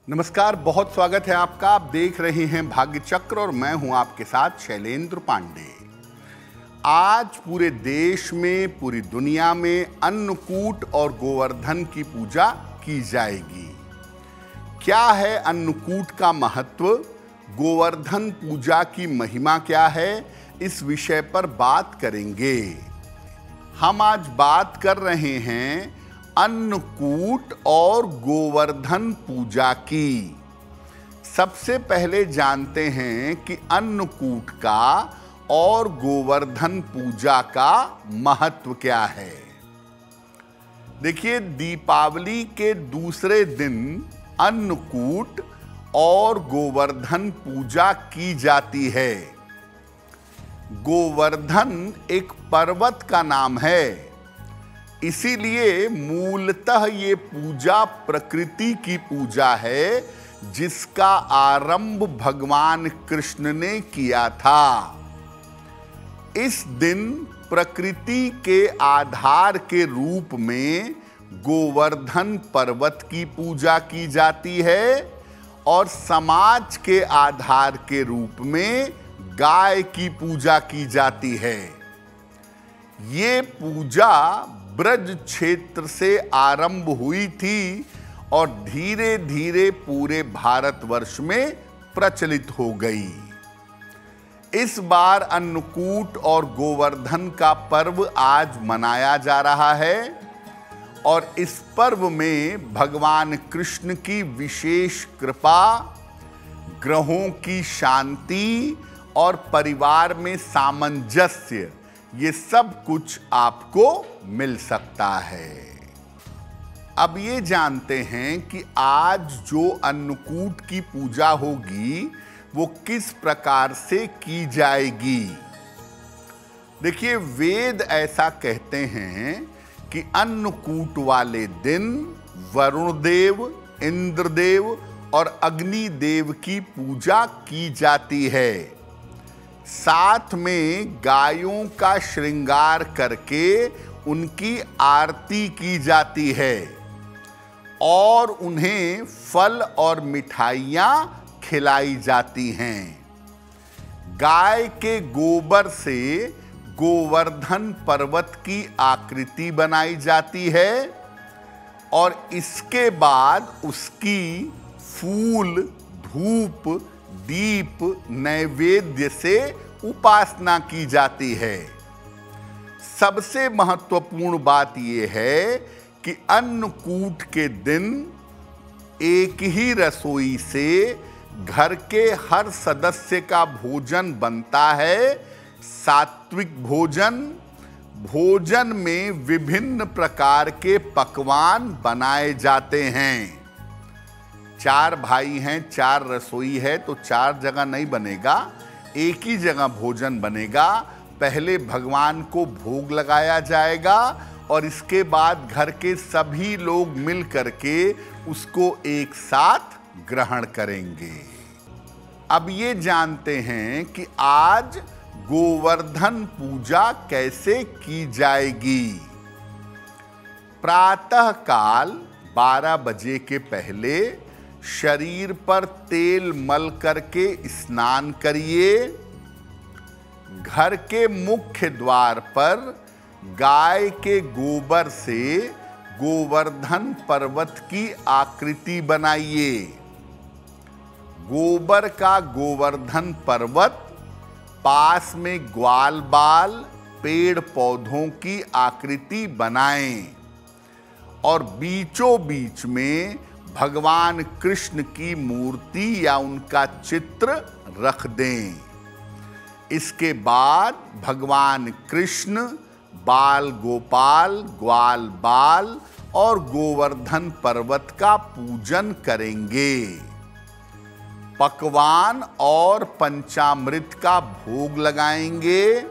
नमस्कार, बहुत स्वागत है आपका। आप देख रहे हैं भाग्य चक्र और मैं हूं आपके साथ शैलेंद्र पांडे। आज पूरे देश में, पूरी दुनिया में अन्नकूट और गोवर्धन की पूजा की जाएगी। क्या है अन्नकूट का महत्व, गोवर्धन पूजा की महिमा क्या है, इस विषय पर बात करेंगे। हम आज बात कर रहे हैं अन्नकूट और गोवर्धन पूजा की। सबसे पहले जानते हैं कि अन्नकूट का और गोवर्धन पूजा का महत्व क्या है। देखिए, दीपावली के दूसरे दिन अन्नकूट और गोवर्धन पूजा की जाती है। गोवर्धन एक पर्वत का नाम है, इसीलिए मूलतः ये पूजा प्रकृति की पूजा है, जिसका आरंभ भगवान कृष्ण ने किया था। इस दिन प्रकृति के आधार के रूप में गोवर्धन पर्वत की पूजा की जाती है और समाज के आधार के रूप में गाय की पूजा की जाती है। ये पूजा ब्रज क्षेत्र से आरंभ हुई थी और धीरे धीरे पूरे भारतवर्ष में प्रचलित हो गई। इस बार अन्नकूट और गोवर्धन का पर्व आज मनाया जा रहा है और इस पर्व में भगवान कृष्ण की विशेष कृपा, ग्रहों की शांति और परिवार में सामंजस्य, ये सब कुछ आपको मिल सकता है। अब ये जानते हैं कि आज जो अन्नकूट की पूजा होगी वो किस प्रकार से की जाएगी। देखिए, वेद ऐसा कहते हैं कि अन्नकूट वाले दिन वरुण देव, इंद्रदेव और अग्निदेव की पूजा की जाती है। साथ में गायों का श्रृंगार करके उनकी आरती की जाती है और उन्हें फल और मिठाइयाँ खिलाई जाती हैं। गाय के गोबर से गोवर्धन पर्वत की आकृति बनाई जाती है और इसके बाद उसकी फूल, धूप, दीप, नैवेद्य से उपासना की जाती है। सबसे महत्वपूर्ण बात यह है कि अन्नकूट के दिन एक ही रसोई से घर के हर सदस्य का भोजन बनता है। सात्विक भोजन। भोजन में विभिन्न प्रकार के पकवान बनाए जाते हैं। 4 भाई हैं, 4 रसोई है, तो 4 जगह नहीं बनेगा, एक ही जगह भोजन बनेगा। पहले भगवान को भोग लगाया जाएगा और इसके बाद घर के सभी लोग मिल करके उसको एक साथ ग्रहण करेंगे। अब ये जानते हैं कि आज गोवर्धन पूजा कैसे की जाएगी। प्रातः काल 12 बजे के पहले शरीर पर तेल मल करके स्नान करिए। घर के मुख्य द्वार पर गाय के गोबर से गोवर्धन पर्वत की आकृति बनाइए। गोबर का गोवर्धन पर्वत, पास में ग्वाल बाल, पेड़ पौधों की आकृति बनाएं और बीचों बीच में भगवान कृष्ण की मूर्ति या उनका चित्र रख दें। इसके बाद भगवान कृष्ण, बाल गोपाल, ग्वाल बाल और गोवर्धन पर्वत का पूजन करेंगे। पकवान और पंचामृत का भोग लगाएंगे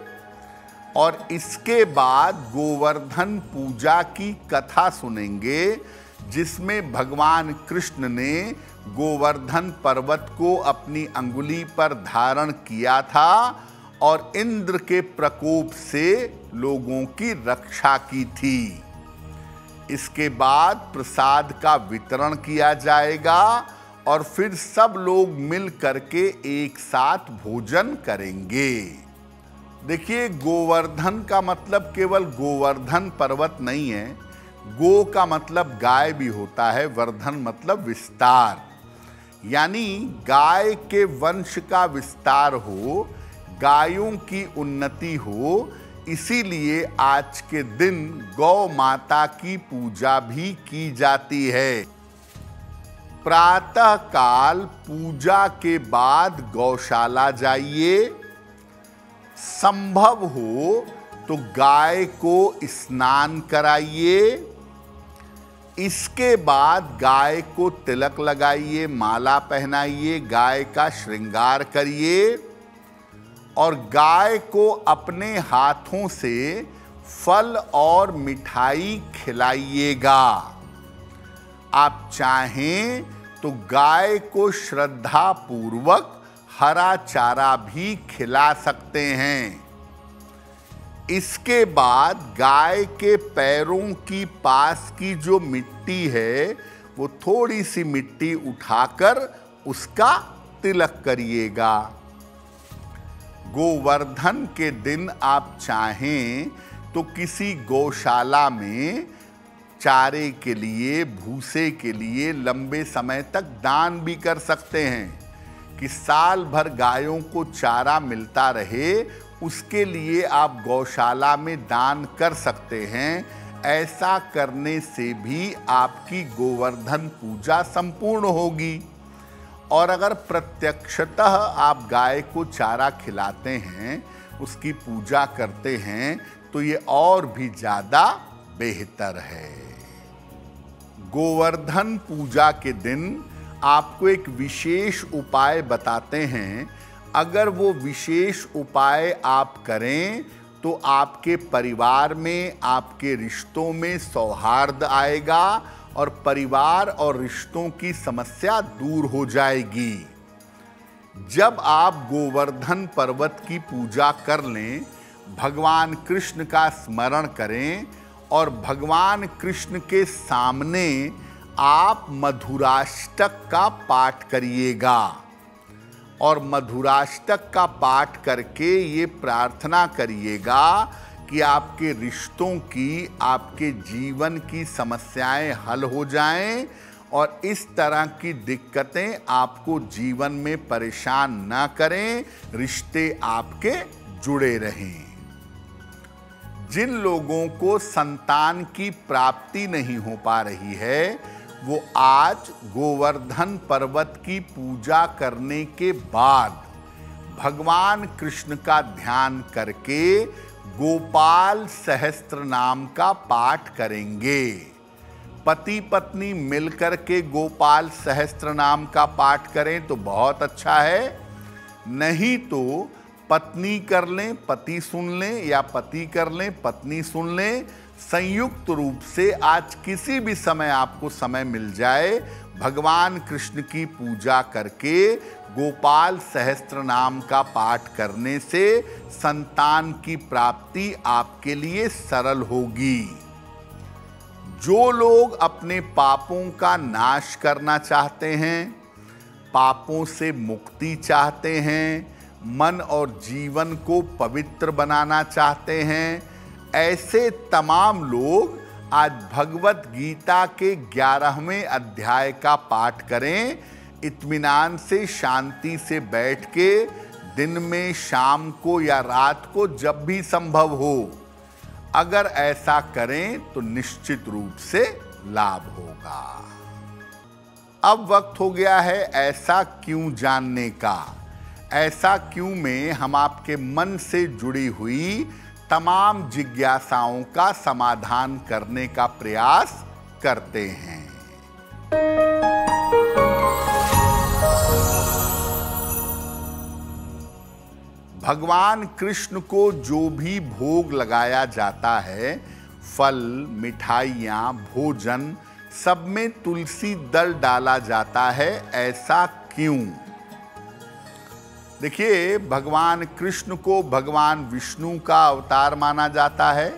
और इसके बाद गोवर्धन पूजा की कथा सुनेंगे, जिसमें भगवान कृष्ण ने गोवर्धन पर्वत को अपनी अंगुली पर धारण किया था और इंद्र के प्रकोप से लोगों की रक्षा की थी। इसके बाद प्रसाद का वितरण किया जाएगा और फिर सब लोग मिल करके एक साथ भोजन करेंगे। देखिए, गोवर्धन का मतलब केवल गोवर्धन पर्वत नहीं है। गो का मतलब गाय भी होता है, वर्धन मतलब विस्तार, यानी गाय के वंश का विस्तार हो, गायों की उन्नति हो। इसीलिए आज के दिन गौ माता की पूजा भी की जाती है। प्रातः काल पूजा के बाद गौशाला जाइए। संभव हो तो गाय को स्नान कराइए। इसके बाद गाय को तिलक लगाइए, माला पहनाइए, गाय का श्रृंगार करिए और गाय को अपने हाथों से फल और मिठाई खिलाइएगा। आप चाहें तो गाय को श्रद्धा पूर्वक हरा चारा भी खिला सकते हैं। इसके बाद गाय के पैरों की पास की जो मिट्टी है, वो थोड़ी सी मिट्टी उठाकर उसका तिलक करिएगा। गोवर्धन के दिन आप चाहें तो किसी गौशाला में चारे के लिए, भूसे के लिए लंबे समय तक दान भी कर सकते हैं कि साल भर गायों को चारा मिलता रहे। उसके लिए आप गौशाला में दान कर सकते हैं। ऐसा करने से भी आपकी गोवर्धन पूजा संपूर्ण होगी। और अगर प्रत्यक्षतः आप गाय को चारा खिलाते हैं, उसकी पूजा करते हैं, तो ये और भी ज़्यादा बेहतर है। गोवर्धन पूजा के दिन आपको एक विशेष उपाय बताते हैं। अगर वो विशेष उपाय आप करें तो आपके परिवार में, आपके रिश्तों में सौहार्द आएगा और परिवार और रिश्तों की समस्या दूर हो जाएगी। जब आप गोवर्धन पर्वत की पूजा कर लें, भगवान कृष्ण का स्मरण करें और भगवान कृष्ण के सामने आप मधुराष्टक का पाठ करिएगा। और मधुराष्टक का पाठ करके ये प्रार्थना करिएगा कि आपके रिश्तों की, आपके जीवन की समस्याएं हल हो जाएं और इस तरह की दिक्कतें आपको जीवन में परेशान ना करें, रिश्ते आपके जुड़े रहें। जिन लोगों को संतान की प्राप्ति नहीं हो पा रही है, वो आज गोवर्धन पर्वत की पूजा करने के बाद भगवान कृष्ण का ध्यान करके गोपाल सहस्त्र नाम का पाठ करेंगे। पति पत्नी मिलकर के गोपाल सहस्त्र नाम का पाठ करें तो बहुत अच्छा है। नहीं तो पत्नी कर लें, पति सुन लें, या पति कर लें, पत्नी सुन लें। संयुक्त रूप से आज किसी भी समय आपको समय मिल जाए, भगवान कृष्ण की पूजा करके गोपाल सहस्त्र नाम का पाठ करने से संतान की प्राप्ति आपके लिए सरल होगी। जो लोग अपने पापों का नाश करना चाहते हैं, पापों से मुक्ति चाहते हैं, मन और जीवन को पवित्र बनाना चाहते हैं, ऐसे तमाम लोग आज भगवत गीता के 11वें अध्याय का पाठ करें। इत्मीनान से, शांति से बैठ के दिन में, शाम को या रात को, जब भी संभव हो, अगर ऐसा करें तो निश्चित रूप से लाभ होगा। अब वक्त हो गया है ऐसा क्यों जानने का। ऐसा क्यों में हम आपके मन से जुड़ी हुई तमाम जिज्ञासाओं का समाधान करने का प्रयास करते हैं। भगवान कृष्ण को जो भी भोग लगाया जाता है, फल, मिठाइयाँ, भोजन, सब में तुलसी दल डाला जाता है। ऐसा क्यों? देखिए, भगवान कृष्ण को भगवान विष्णु का अवतार माना जाता है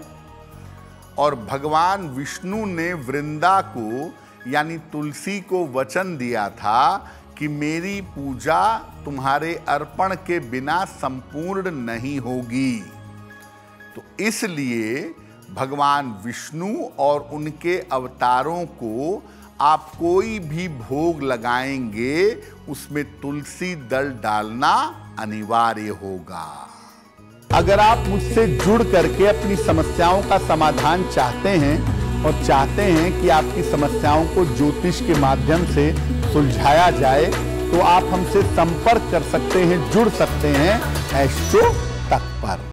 और भगवान विष्णु ने वृंदा को यानी तुलसी को वचन दिया था कि मेरी पूजा तुम्हारे अर्पण के बिना संपूर्ण नहीं होगी। तो इसलिए भगवान विष्णु और उनके अवतारों को आप कोई भी भोग लगाएंगे उसमें तुलसी दल डालना अनिवार्य होगा। अगर आप मुझसे जुड़ करके अपनी समस्याओं का समाधान चाहते हैं और चाहते हैं कि आपकी समस्याओं को ज्योतिष के माध्यम से सुलझाया जाए, तो आप हमसे संपर्क कर सकते हैं, जुड़ सकते हैं एस्ट्रो तक पर।